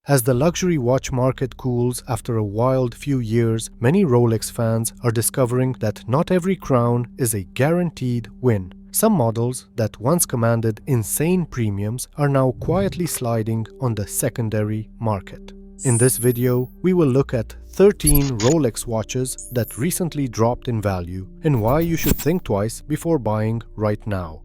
As the luxury watch market cools after a wild few years, many Rolex fans are discovering that not every crown is a guaranteed win. Some models that once commanded insane premiums are now quietly sliding on the secondary market. In this video, we will look at 13 Rolex watches that recently dropped in value and why you should think twice before buying right now.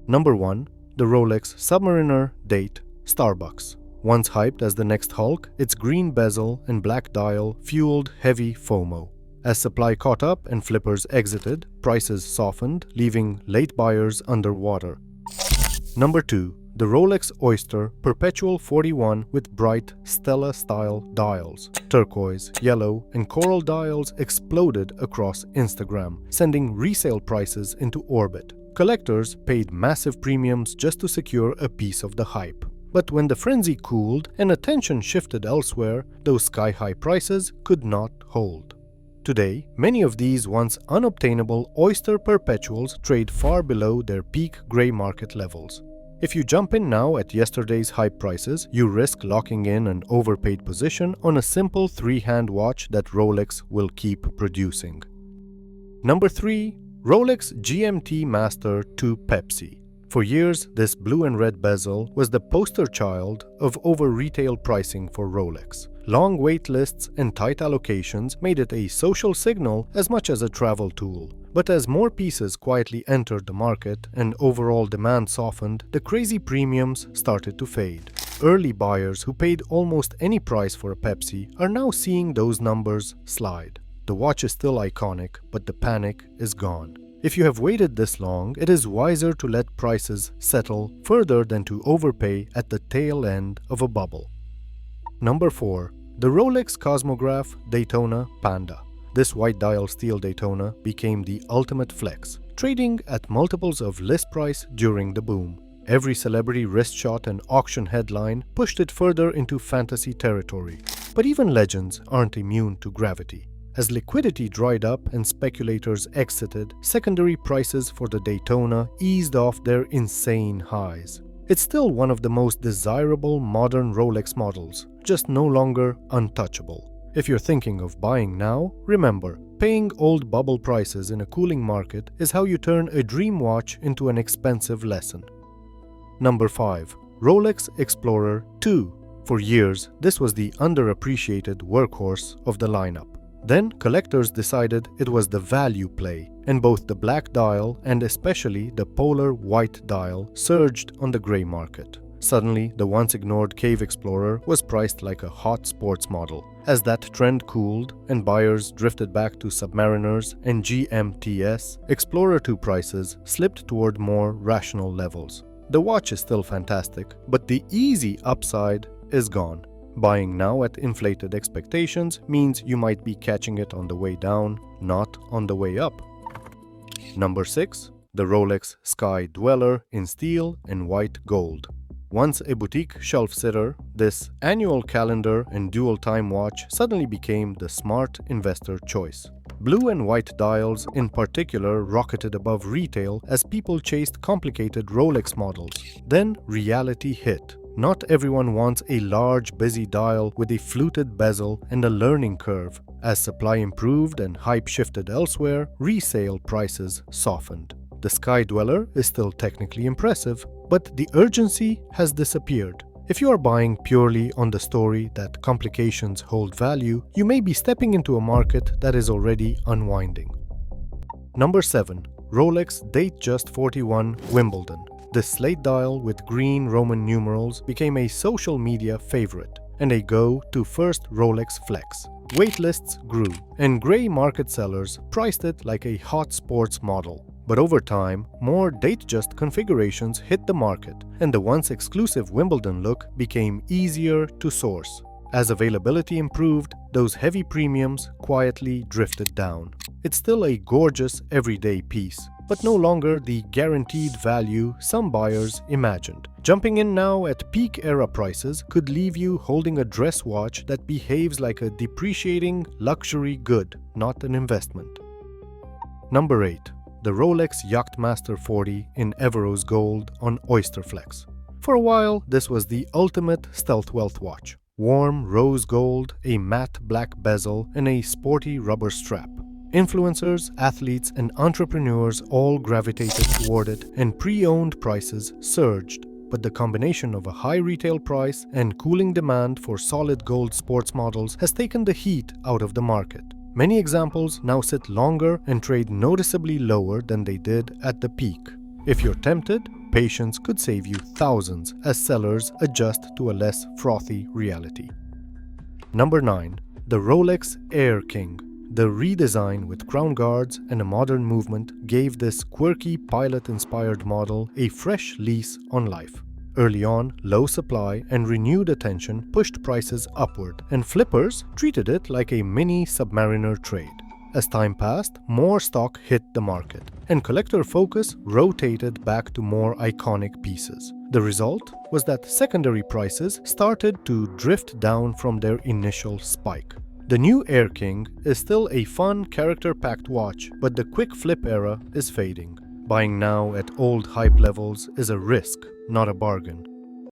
Number 1. The Rolex Submariner Date Starbucks. Once hyped as the next Hulk, its green bezel and black dial fueled heavy FOMO. As supply caught up and flippers exited, prices softened, leaving late buyers underwater. Number 2. The Rolex Oyster Perpetual 41 with bright Stella-style dials. Turquoise, yellow, and coral dials exploded across Instagram, sending resale prices into orbit. Collectors paid massive premiums just to secure a piece of the hype. But when the frenzy cooled and attention shifted elsewhere, those sky-high prices could not hold. Today, many of these once unobtainable Oyster Perpetuals trade far below their peak gray market levels. If you jump in now at yesterday's hype prices, you risk locking in an overpaid position on a simple three-hand watch that Rolex will keep producing. Number 3. Rolex GMT Master to Pepsi. For years, this blue and red bezel was the poster child of over-retail pricing for Rolex. Long wait lists and tight allocations made it a social signal as much as a travel tool. But as more pieces quietly entered the market and overall demand softened, the crazy premiums started to fade. Early buyers who paid almost any price for a Pepsi are now seeing those numbers slide. The watch is still iconic, but the panic is gone. If you have waited this long, it is wiser to let prices settle further than to overpay at the tail end of a bubble. Number 4. The Rolex Cosmograph Daytona Panda. This white dial steel Daytona became the ultimate flex, trading at multiples of list price during the boom. Every celebrity wrist shot and auction headline pushed it further into fantasy territory. But even legends aren't immune to gravity. As liquidity dried up and speculators exited, secondary prices for the Daytona eased off their insane highs. It's still one of the most desirable modern Rolex models, just no longer untouchable. If you're thinking of buying now, remember, paying old bubble prices in a cooling market is how you turn a dream watch into an expensive lesson. Number 5. Rolex Explorer 2. For years, this was the underappreciated workhorse of the lineup. Then, collectors decided it was the value play, and both the black dial and especially the polar white dial surged on the gray market. Suddenly, the once ignored Cave Explorer was priced like a hot sports model. As that trend cooled and buyers drifted back to Submariners and GMTs, Explorer 2 prices slipped toward more rational levels. The watch is still fantastic, but the easy upside is gone. Buying now at inflated expectations means you might be catching it on the way down, not on the way up. Number 6. The Rolex Sky Dweller in steel and white gold. Once a boutique shelf-sitter, this annual calendar and dual-time watch suddenly became the smart investor choice. Blue and white dials in particular rocketed above retail as people chased complicated Rolex models. Then reality hit. Not everyone wants a large, busy dial with a fluted bezel and a learning curve. As supply improved and hype shifted elsewhere, resale prices softened. The Sky Dweller is still technically impressive, but the urgency has disappeared. If you are buying purely on the story that complications hold value, you may be stepping into a market that is already unwinding. Number 7. Rolex Datejust 41 Wimbledon. This slate dial with green Roman numerals became a social media favorite and a go-to first Rolex flex. Waitlists grew, and gray market sellers priced it like a hot sports model. But over time, more Datejust configurations hit the market, and the once exclusive Wimbledon look became easier to source. As availability improved, those heavy premiums quietly drifted down. It's still a gorgeous everyday piece, but no longer the guaranteed value some buyers imagined. Jumping in now at peak era prices could leave you holding a dress watch that behaves like a depreciating luxury good, not an investment. Number 8. The Rolex Yacht Master 40 in everose gold on Oyster Flex. For a while, this was the ultimate stealth wealth watch. warm rose gold, a matte black bezel, and a sporty rubber strap. Influencers, athletes, and entrepreneurs all gravitated toward it, and pre-owned prices surged. But the combination of a high retail price and cooling demand for solid gold sports models has taken the heat out of the market. Many examples now sit longer and trade noticeably lower than they did at the peak. If you're tempted, patience could save you thousands as sellers adjust to a less frothy reality. Number 9. The Rolex Air King. The redesign with crown guards and a modern movement gave this quirky pilot-inspired model a fresh lease on life. Early on, low supply and renewed attention pushed prices upward, and flippers treated it like a mini Submariner trade. As time passed, more stock hit the market, and collector focus rotated back to more iconic pieces. The result was that secondary prices started to drift down from their initial spike. The new Air King is still a fun, character-packed watch, but the quick flip era is fading. Buying now at old hype levels is a risk, not a bargain.